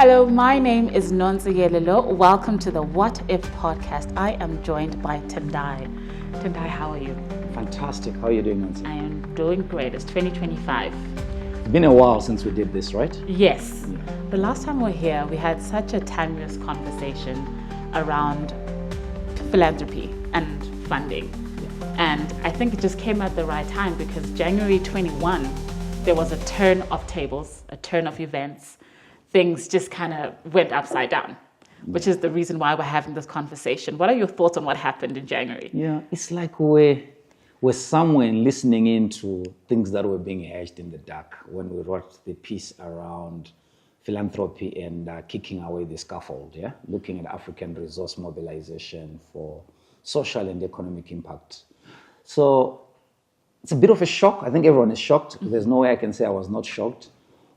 Hello, my name is Nonsi Yelelo. Welcome to the What If podcast. I am joined by Tendai. Tendai, how are you? Fantastic. How are you doing, Nancy? I am doing great. It's 2025. It's been a while since we did this, right? Yes. Yeah. The last time we were here, we had such a timeless conversation around philanthropy and funding. Yeah. And I think it just came at the right time because January 21, there was a turn of tables, a turn of events. Things just kind of went upside down, which is the reason why we're having this conversation. What are your thoughts on what happened in January? Yeah, it's like we're somewhere listening into things that were being hatched in the dark when we wrote the piece around philanthropy and kicking away the scaffold, yeah? Looking at African resource mobilization for social and economic impact. So it's a bit of a shock. I think everyone is shocked. Mm-hmm. There's no way I can say I was not shocked.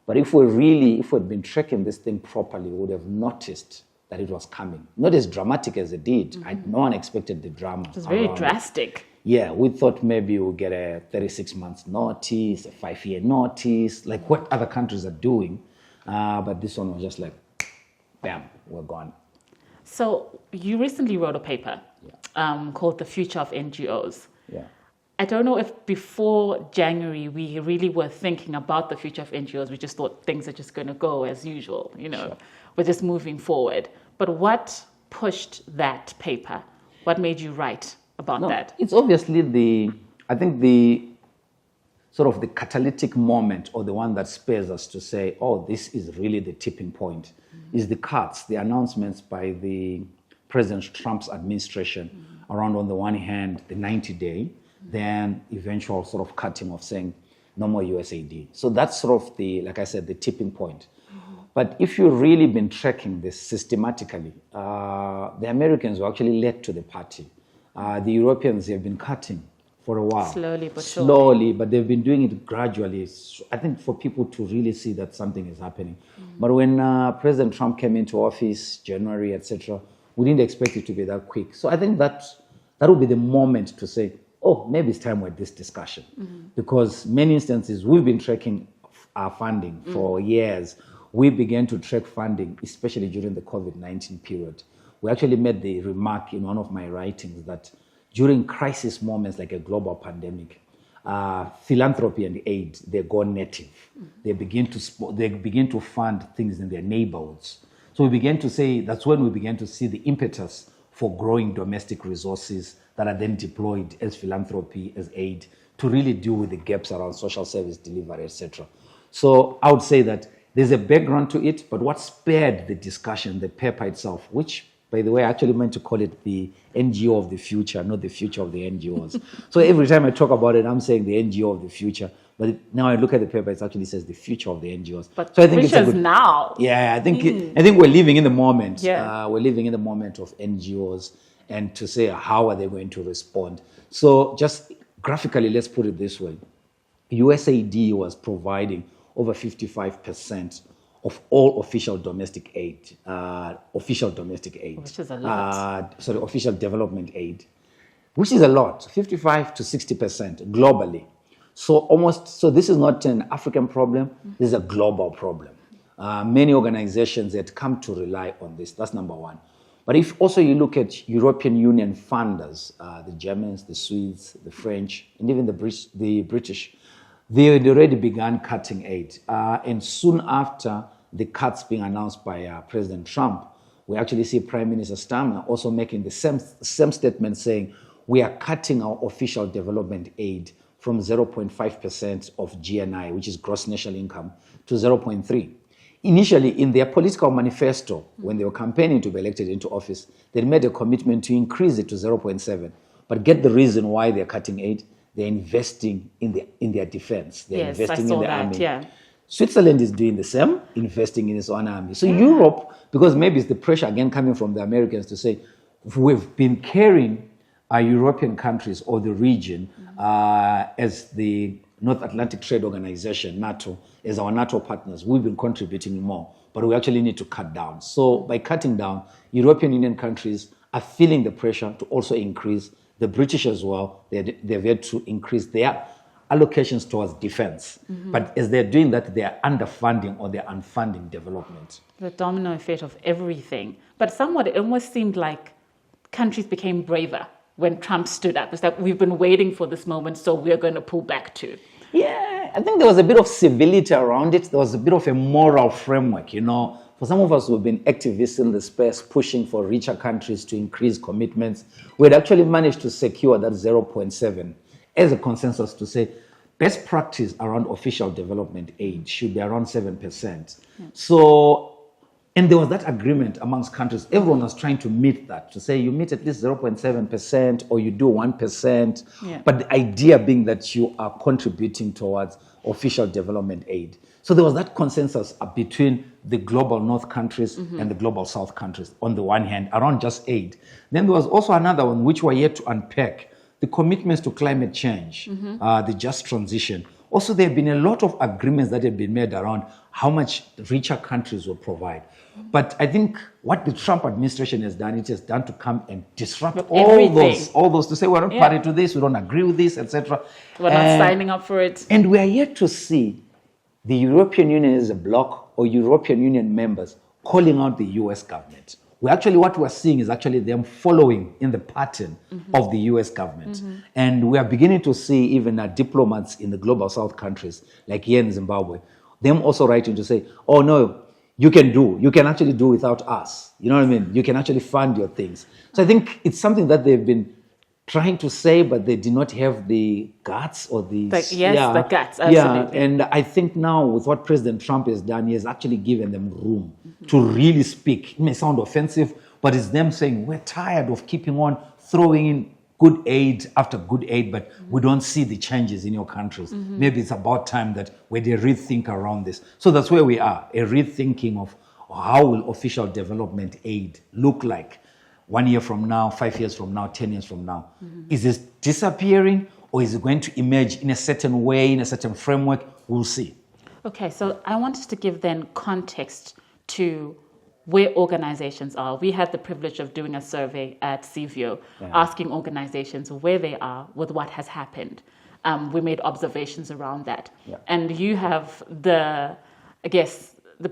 But if we'd been tracking this thing properly, we would have noticed that it was coming. Not as dramatic as it did. Mm-hmm. No one expected the drama. It was very drastic. Yeah, we thought maybe we'll get a 36 months notice, a 5-year notice, like what other countries are doing. But this one was just like, bam, we're gone. So you recently wrote a paper called The Future of NGOs. Yeah. I don't know if before January we really were thinking about the future of NGOs. We just thought things are just going to go as usual, Sure. We're just moving forward. But what pushed that paper? What made you write about that? It's obviously the sort of the catalytic moment or the one that spurs us to say, oh, this is really the tipping point, is the cuts, the announcements by the President Trump's administration around, on the one hand, the 90-day, then eventual sort of cutting of saying no more USAID. So that's sort of like I said, the tipping point. Mm-hmm. But if you've really been tracking this systematically, the Americans were actually led to the party. The Europeans have been cutting for a while. Slowly, but surely. Slowly, but they've been doing it gradually. I think for people to really see that something is happening. Mm-hmm. But when President Trump came into office, January, etc., we didn't expect it to be that quick. So I think that would be the moment to say, oh, maybe it's time we had this discussion. Mm-hmm. Because many instances, we've been tracking our funding for years. We began to track funding, especially during the COVID-19 period. We actually made the remark in one of my writings that during crisis moments like a global pandemic, philanthropy and aid, they go native. Mm-hmm. They begin to fund things in their neighborhoods. So we began to say, that's when we began to see the impetus for growing domestic resources that are then deployed as philanthropy, as aid, to really deal with the gaps around social service delivery, etc. So I would say that there's a background to it, but what spared the discussion, the paper itself, which, by the way, I actually meant to call it the NGO of the future, not the future of the NGOs. So every time I talk about it, I'm saying the NGO of the future. But now I look at the paper, it actually says the future of the NGOs. But so I think it's a good now. Yeah, I think we're living in the moment. Yeah. We're living in the moment of NGOs, and to say how are they going to respond. So just graphically, let's put it this way: USAID was providing over 55% of all official domestic aid, which is a lot. Official development aid, which is a lot, 55 to 60% globally. So this is not an African problem, this is a global problem. Many organizations had come to rely on this, that's number one. But if also you look at European Union funders, the Germans, the Swedes, the French, and even the British, they had already begun cutting aid. And soon after the cuts being announced by President Trump, we actually see Prime Minister Starmer also making the same statement saying, we are cutting our official development aid from 0.5% of GNI, which is gross national income, to 0.3%. Initially, in their political manifesto, when they were campaigning to be elected into office, they made a commitment to increase it to 0.7%. But get the reason why they're cutting aid. They're investing in their defense. They're investing in the army. Yeah. Switzerland is doing the same, investing in its own army. So Europe, because maybe it's the pressure again coming from the Americans to say, we've been carrying our European countries or the region as the North Atlantic Trade Organization, NATO, as our NATO partners, we've been contributing more, but we actually need to cut down. So by cutting down, European Union countries are feeling the pressure to also increase. The British as well, they've had to increase their allocations towards defense. But as they're doing that, they're underfunding or they're unfunding development. The domino effect of everything. But somewhat, it almost seemed like countries became braver when Trump stood up. It's like, we've been waiting for this moment, so we're going to pull back too. Yeah, I think there was a bit of civility around it. There was a bit of a moral framework, For some of us who've been activists in the space, pushing for richer countries to increase commitments, we had actually managed to secure that 0.7 as a consensus to say best practice around official development aid should be around 7%. Yeah. So, and there was that agreement amongst countries. Everyone was trying to meet that, to say you meet at least 0.7% or you do 1%. Yeah. But the idea being that you are contributing towards official development aid. So there was that consensus between the global north countries and the global south countries on the one hand around just aid. Then there was also another one which we're yet to unpack, the commitments to climate change, the just transition. Also, there have been a lot of agreements that have been made around how much richer countries will provide. But I think what the Trump administration has done, it has done to come and disrupt all those to say we're not party to this, we don't agree with this, etc. We're not signing up for it. And we are yet to see the European Union as a bloc or European Union members calling out the US government. What we're seeing is actually them following in the pattern of the US government. And we are beginning to see even diplomats in the global south countries, like here in Zimbabwe, them also writing to say, oh no, you can actually do without us. You know what I mean? You can actually fund your things. So I think it's something that they've been trying to say, but they did not have the guts or the... the guts, absolutely. Yeah, and I think now with what President Trump has done, he has actually given them room to really speak. It may sound offensive, but it's them saying, we're tired of keeping on throwing in good aid after good aid, but we don't see the changes in your countries. Maybe it's about time that we rethink around this. So that's where we are, a rethinking of how will official development aid look like 1 year from now, 5 years from now, 10 years from now. Is this disappearing or is it going to emerge in a certain way, in a certain framework? We'll see. Okay, so I wanted to give then context to where organizations are. We had the privilege of doing a survey at CVO, asking organizations where they are with what has happened. We made observations around that. Yeah. And you have the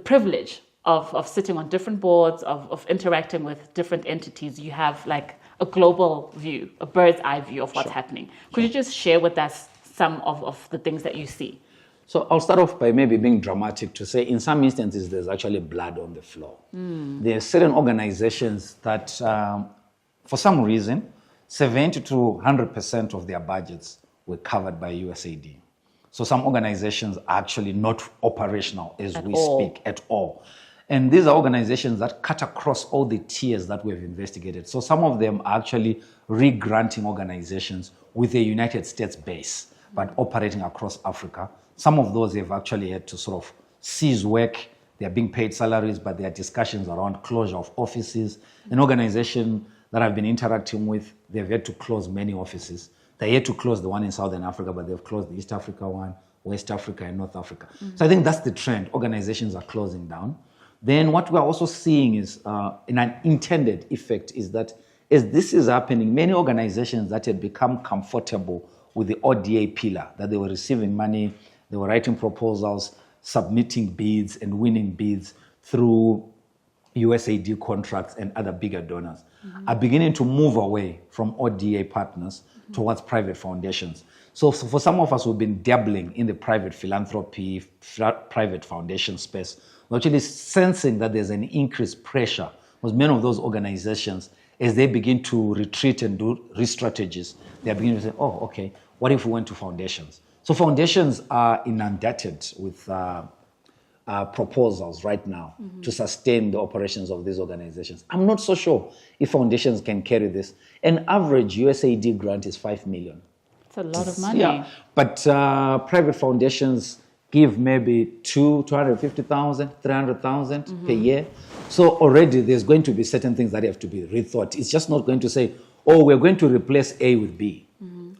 privilege of sitting on different boards, of interacting with different entities. You have like a global view, a bird's eye view of what's happening. Could you just share with us some of the things that you see? So I'll start off by maybe being dramatic to say in some instances there's actually blood on the floor. There are certain organizations that for some reason 70 to 100% of their budgets were covered by USAID. So some organizations are actually not operational as we speak at all. And these are organizations that cut across all the tiers that we've investigated. So some of them are actually re-granting organizations with a United States base, but operating across Africa. Some of those have actually had to sort of cease work. They're being paid salaries, but there are discussions around closure of offices. An organization that I've been interacting with, they've had to close many offices. They had to close the one in Southern Africa, but they've closed the East Africa one, West Africa, and North Africa. So I think that's the trend. Organizations are closing down. Then what we're also seeing is an unintended effect is that as this is happening, many organizations that had become comfortable with the ODA pillar, that they were receiving money, they were writing proposals, submitting bids and winning bids through USAID contracts and other bigger donors, are beginning to move away from ODA partners towards private foundations. So for some of us who've been dabbling in the private philanthropy, private foundation space, we're actually sensing that there's an increased pressure because many of those organizations, as they begin to retreat and do re-strategies, they're beginning to say, oh, okay, what if we went to foundations? So foundations are inundated with proposals right now to sustain the operations of these organizations. I'm not so sure if foundations can carry this. An average USAID grant is 5 million. It's a lot of money. Yeah, but private foundations give maybe 250,000, 300,000 per year. So already there's going to be certain things that have to be rethought. It's just not going to say, oh, we're going to replace A with B.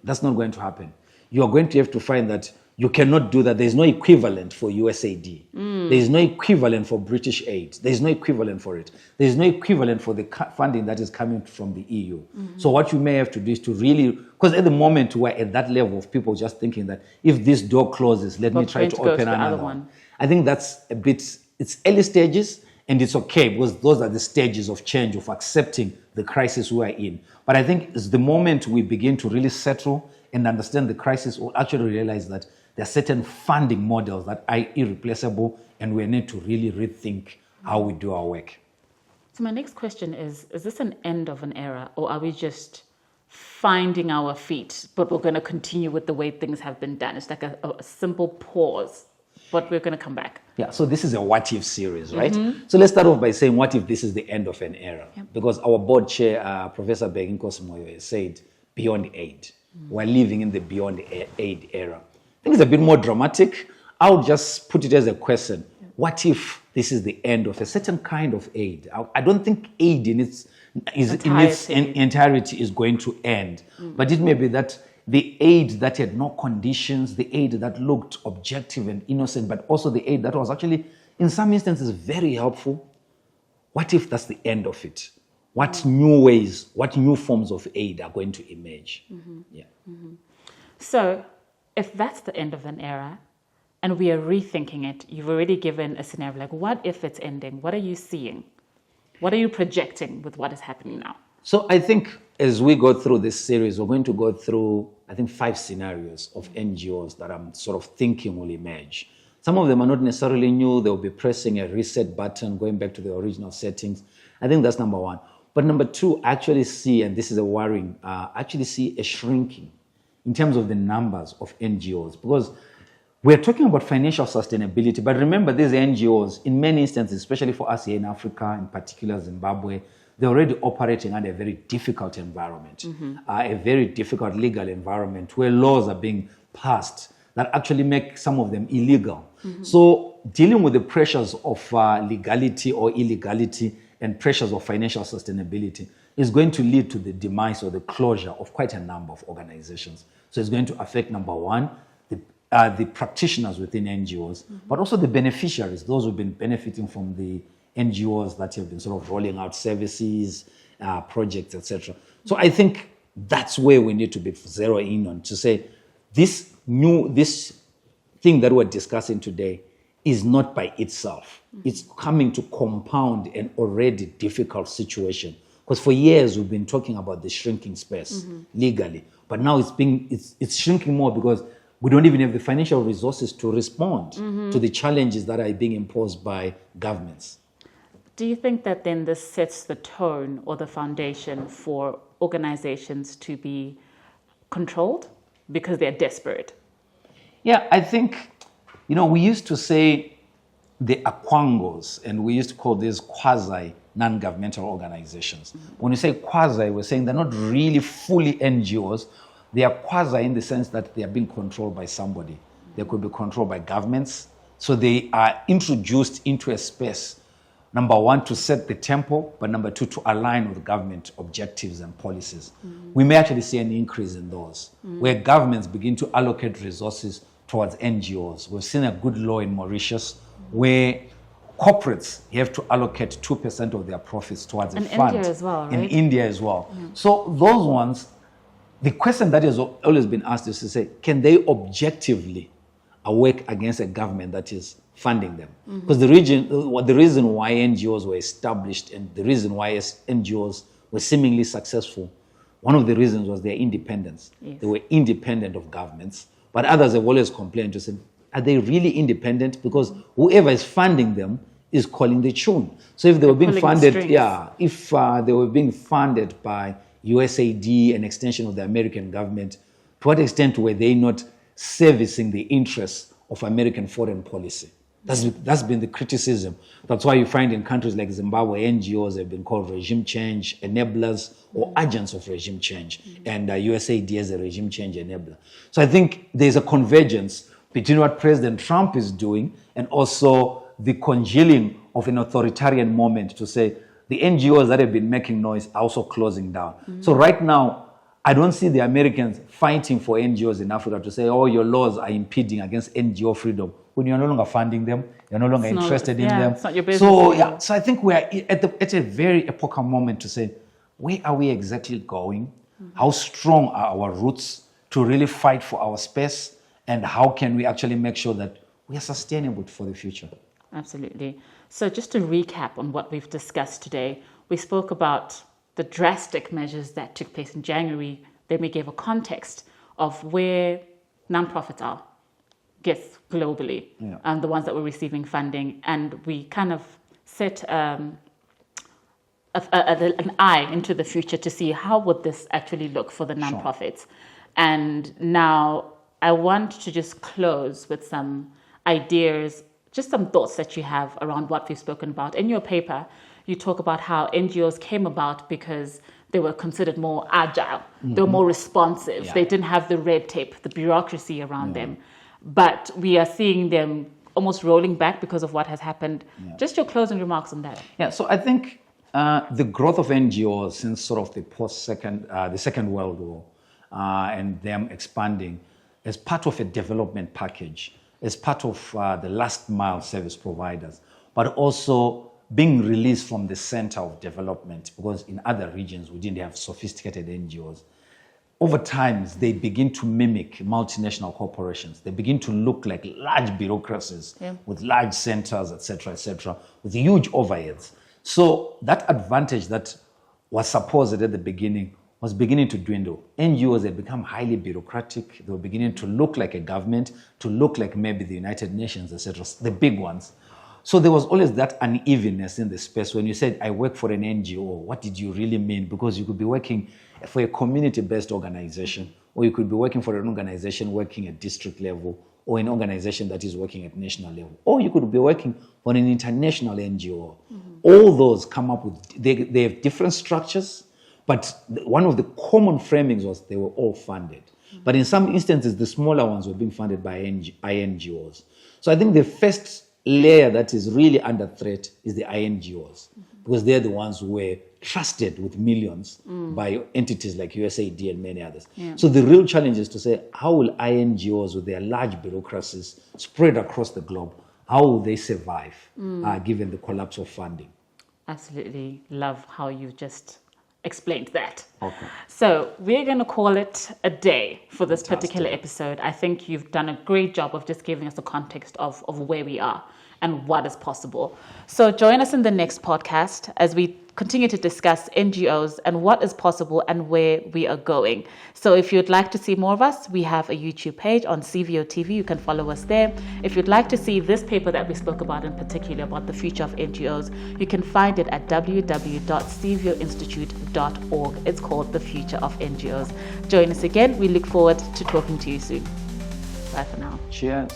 That's not going to happen. You are going to have to find that You cannot do that. There's no equivalent for USAID. There's no equivalent for British aid. There's no equivalent for it. There's no equivalent for the funding that is coming from the EU. So what you may have to do is to really, because at the moment we're at that level of people just thinking that if this door closes, let me try to open another one. I think that's a bit, it's early stages, and it's okay because those are the stages of change, of accepting the crisis we are in. But I think it's the moment we begin to really settle and understand the crisis, we'll actually realize that there are certain funding models that are irreplaceable, and we need to really rethink how we do our work. So my next question is this an end of an era, or are we just finding our feet, but we're going to continue with the way things have been done? It's like a simple pause, but we're going to come back. Yeah, so this is a what if series, right? So let's start off by saying, what if this is the end of an era? Yep. Because our board chair, Professor Beginkosi Moyo, said beyond aid. We're living in the beyond aid era. I think it's a bit more dramatic. I'll just put it as a question. What if this is the end of a certain kind of aid? I don't think aid in its entirety is going to end. But it may be that the aid that had no conditions, the aid that looked objective and innocent, but also the aid that was actually, in some instances, very helpful. What if that's the end of it? What new ways, what new forms of aid are going to emerge? So, if that's the end of an era and we are rethinking it, you've already given a scenario like, what if it's ending? What are you seeing? What are you projecting with what is happening now? So I think as we go through this series, we're going to go through, I think, 5 scenarios of NGOs that I'm sort of thinking will emerge. Some of them are not necessarily new. They'll be pressing a reset button, going back to the original settings. I think that's number 1. But number 2, I actually see, and this is a worrying, I actually see a shrinking in terms of the numbers of NGOs, because we're talking about financial sustainability. But remember, these NGOs, in many instances, especially for us here in Africa, in particular Zimbabwe, they're already operating under a very difficult environment, a very difficult legal environment where laws are being passed that actually make some of them illegal. So dealing with the pressures of legality or illegality and pressures of financial sustainability is going to lead to the demise or the closure of quite a number of organizations. So it's going to affect, number 1, the practitioners within NGOs, but also the beneficiaries, those who've been benefiting from the NGOs that have been sort of rolling out services, projects, etc. So I think that's where we need to be zeroing in on, to say this thing that we're discussing today is not by itself. It's coming to compound an already difficult situation. Because for years we've been talking about the shrinking space legally, but now it's shrinking more because we don't even have the financial resources to respond to the challenges that are being imposed by governments. Do you think that then this sets the tone or the foundation for organizations to be controlled because they're desperate? Yeah, I think, we used to say the Akwangos, and we used to call these quasi non-governmental organizations. When you say quasi, we're saying they're not really fully NGOs. They are quasi in the sense that they are being controlled by somebody. They could be controlled by governments. So they are introduced into a space, number 1, to set the tempo, but number 2, to align with government objectives and policies. We may actually see an increase in those, where governments begin to allocate resources towards NGOs. We've seen a good law in Mauritius where corporates have to allocate 2% of their profits towards a fund. In India as well, right? In India as well. So those ones, the question that has always been asked is to say, can they objectively work against a government that is funding them? Because the reason why NGOs were established and the reason why NGOs were seemingly successful, one of the reasons was their independence. Yes. They were independent of governments, but others have always complained to say, are they really independent? Because whoever is funding them is calling the tune. So if they were being funded, if they were being funded by USAID, an extension of the American government, to what extent were they not servicing the interests of American foreign policy? That's been the criticism. That's why you find in countries like Zimbabwe, NGOs have been called regime change enablers or agents of regime change, and USAID as a regime change enabler. So I think there's a convergence between what President Trump is doing and also the congealing of an authoritarian moment to say the NGOs that have been making noise are also closing down. So right now, I don't see the Americans fighting for NGOs in Africa to say, oh, your laws are impeding against NGO freedom. When you're no longer funding them, you're no longer interested in them. It's not your business So, anymore. so I think we are at a very epochal moment to say, where are we exactly going? How strong are our roots to really fight for our space? And how can we actually make sure that we are sustainable for the future? Absolutely. So just to recap on what we've discussed today, we spoke about the drastic measures that took place in January. Then we gave a context of where nonprofits are, yes, globally, the ones that were receiving funding. And we kind of set an eye into the future to see how would this actually look for the nonprofits. Sure. And now I want to just close with some ideas, just some thoughts that you have around what we've spoken about. In your paper, you talk about how NGOs came about because they were considered more agile, they were more responsive, they didn't have the red tape, the bureaucracy around them. But we are seeing them almost rolling back because of what has happened. Just your closing remarks on that. Yeah, so I think the growth of NGOs since sort of the Second World War and them expanding as part of a development package, as part of the last mile service providers, but also being released from the center of development, because in other regions we didn't have sophisticated NGOs. Over time, they begin to mimic multinational corporations. They begin to look like large bureaucracies with large centers, et cetera, with huge overheads. So that advantage that was supposed at the beginning was beginning to dwindle. NGOs had become highly bureaucratic. They were beginning to look like a government, to look like maybe the United Nations, et cetera, the big ones. So there was always that unevenness in the space. When you said, I work for an NGO, what did you really mean? Because you could be working for a community-based organization, or you could be working for an organization working at district level, or an organization that is working at national level, or you could be working on an international NGO. All those come up with, they have different structures, but one of the common framings was they were all funded. But in some instances, the smaller ones were being funded by NGOs. So I think the first layer that is really under threat is the INGOs, because they're the ones who were trusted with millions by entities like USAID and many others. So the real challenge is to say, how will INGOs with their large bureaucracies spread across the globe, how will they survive given the collapse of funding? Absolutely love how you've just explained that. Okay. So we're going to call it a day for this particular episode. I think you've done a great job of just giving us the context of where we are and what is possible. So join us in the next podcast as we continue to discuss NGOs and what is possible and where we are going. So if you'd like to see more of us, we have a YouTube page on CVO TV. You can follow us there. If you'd like to see this paper that we spoke about in particular about the future of NGOs, you can find it at www.cvoinstitute.org. It's called The Future of NGOs. Join us again. We look forward to talking to you soon. Bye for now. Cheers.